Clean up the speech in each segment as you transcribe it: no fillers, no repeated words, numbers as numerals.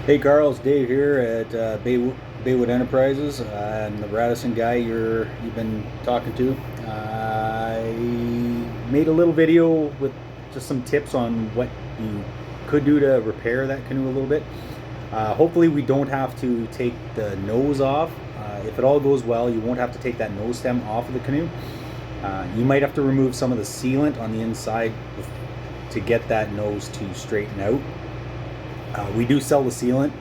Hey Carl, it's Dave here at Baywood Enterprises. I'm the Radisson guy you've been talking to. I made a little video with just some tips on what you could do to repair that canoe a little bit. Hopefully we don't have to take the nose off. If it all goes well, you won't have to take that nose stem off of the canoe. You might have to remove some of the sealant on the inside to get that nose to straighten out. We do sell the sealant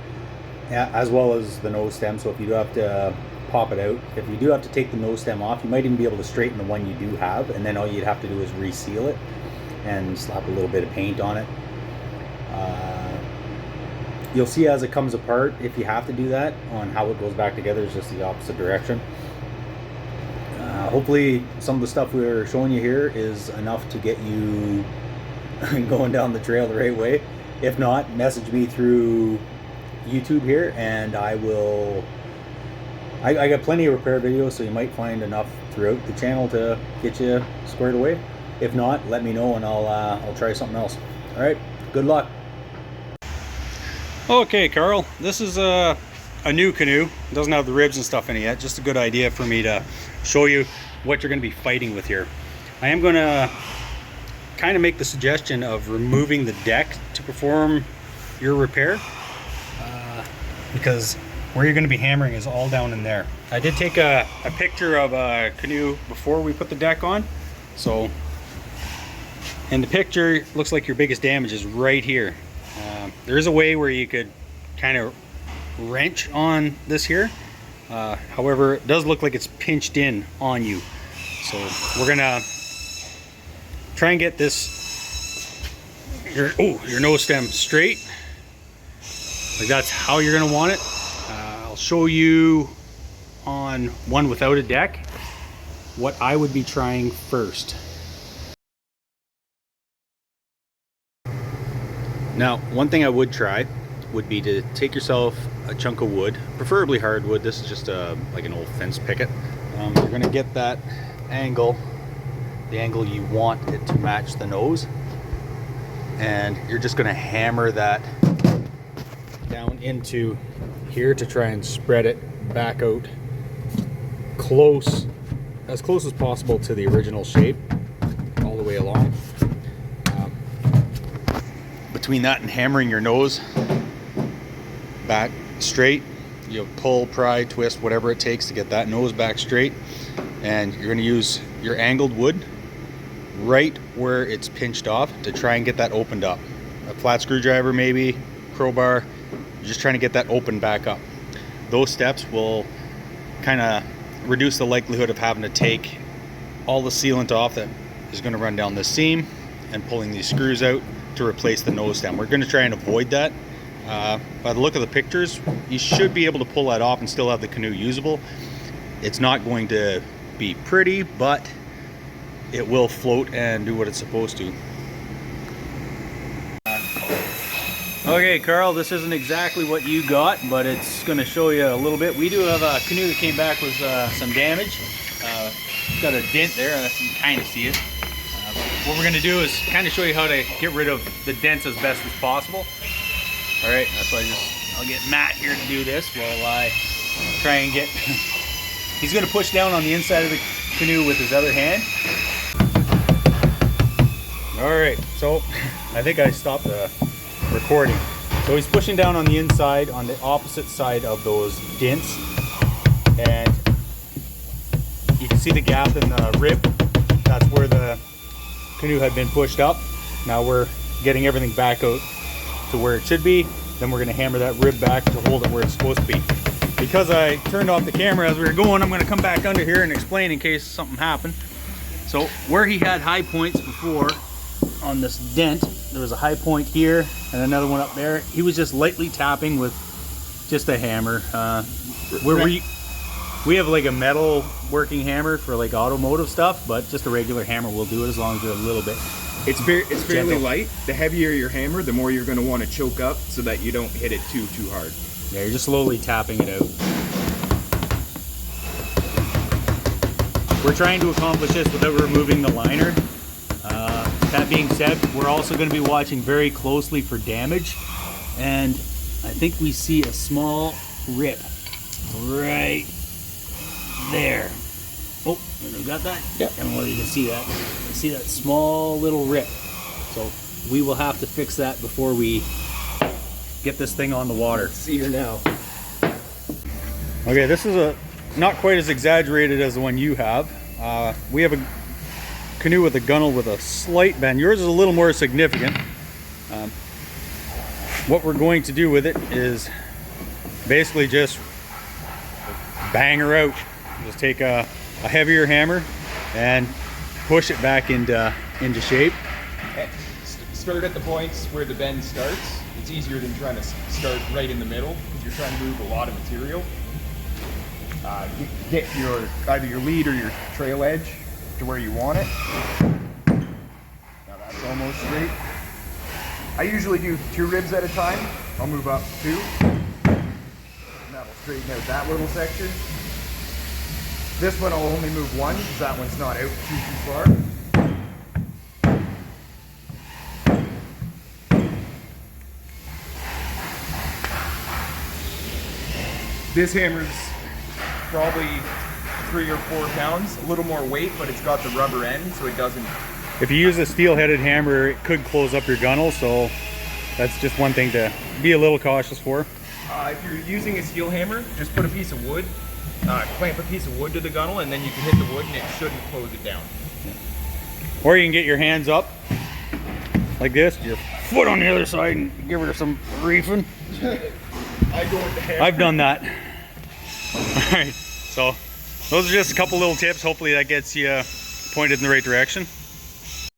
as well as the nose stem, so if you do have to pop it out, if you do have to take the nose stem off, you might even be able to straighten the one you do have, and then all you'd have to do is reseal it and slap a little bit of paint on it. You'll see as it comes apart, if you have to do that, on how it goes back together is just the opposite direction. Hopefully some of the stuff we're showing you here is enough to get you going down the trail the right way. If not, message me through YouTube here and I got plenty of repair videos, so you might find enough throughout the channel to get you squared away. If not, let me know and I'll try something else. All right, good luck. Okay, Carl, this is a new canoe. It doesn't have the ribs and stuff in it yet. Just a good idea for me to show you what you're going to be fighting with here. I am going to kind of make the suggestion of removing the deck to perform your repair, because where you're going to be hammering is all down in there. I did take a picture of a canoe before we put the deck on, so in the picture looks like your biggest damage is right here. There is a way where you could kind of wrench on this here, however it does look like it's pinched in on you, so we're gonna try and get your nose stem straight. Like that's how you're gonna want it. I'll show you on one without a deck what I would be trying first. Now, one thing I would try would be to take yourself a chunk of wood, preferably hardwood. This is just like an old fence picket. You're gonna get that angle, the angle you want it to match the nose, and you're just going to hammer that down into here to try and spread it back out as close as possible to the original shape all the way along. Between that and hammering your nose back straight, you pull, pry, twist, whatever it takes to get that nose back straight, and you're going to use your angled wood right where it's pinched off to try and get that opened up. A flat screwdriver, maybe crowbar. You're just trying to get that open back up. Those steps will kind of reduce the likelihood of having to take all the sealant off that is going to run down this seam and pulling these screws out to replace the nose stem. We're going to try and avoid that. By the look of the pictures, you should be able to pull that off and still have the canoe usable. It's not going to be pretty, but it will float and do what it's supposed to. Okay, Carl, this isn't exactly what you got, but it's going to show you a little bit. We do have a canoe that came back with some damage. It's got a dent there, and you can kind of see it. What we're going to do is kind of show you how to get rid of the dents as best as possible. All right, that's why I'll get Matt here to do this while I try and get. He's going to push down on the inside of the canoe with his other hand. All right, so I think I stopped the recording. So he's pushing down on the inside, on the opposite side of those dents, and you can see the gap in the rib. That's where the canoe had been pushed up. Now we're getting everything back out to where it should be. Then we're going to hammer that rib back to hold it where it's supposed to be. Because I turned off the camera as we were going, I'm going to come back under here and explain in case something happened. So where he had high points before on this dent, there was a high point here and another one up there. He was just lightly tapping with just a hammer. We have like a metal working hammer for like automotive stuff, but just a regular hammer will do it as long as you're a little bit. It's fairly light. The heavier your hammer, the more you're going to want to choke up so that you don't hit it too hard. Yeah, you're just slowly tapping it out. We're trying to accomplish this without removing the liner. That being said, we're also going to be watching very closely for damage, and I think we see a small rip right there. Oh, you got that? Yep. I don't know whether you can see that. You see that small little rip. So we will have to fix that before we get this thing on the water. See her now. Okay, this is not quite as exaggerated as the one you have. We have a canoe with a gunnel with a slight bend. Yours is a little more significant. What we're going to do with it is basically just bang her out. Just take a heavier hammer and push it back into shape. Start at the points where the bend starts. It's easier than trying to start right in the middle because you're trying to move a lot of material. Get your either your lead or your trail edge to where you want it. Now that's almost straight. I usually do 2 ribs at a time. I'll move up 2. And that'll straighten out that little section. This one I'll only move 1 because that one's not out too far. This hammer's probably 3 or 4 pounds, a little more weight, but it's got the rubber end, so it doesn't. If you use a steel-headed hammer, it could close up your gunnel, so that's just one thing to be a little cautious for. If you're using a steel hammer, just put a piece of wood, clamp a piece of wood to the gunnel, and then you can hit the wood and it shouldn't close it down. Or you can get your hands up like this, your foot on the other side, and give her some reefing. I go with the hammer. I've done that. All right, so those are just a couple little tips. Hopefully that gets you pointed in the right direction.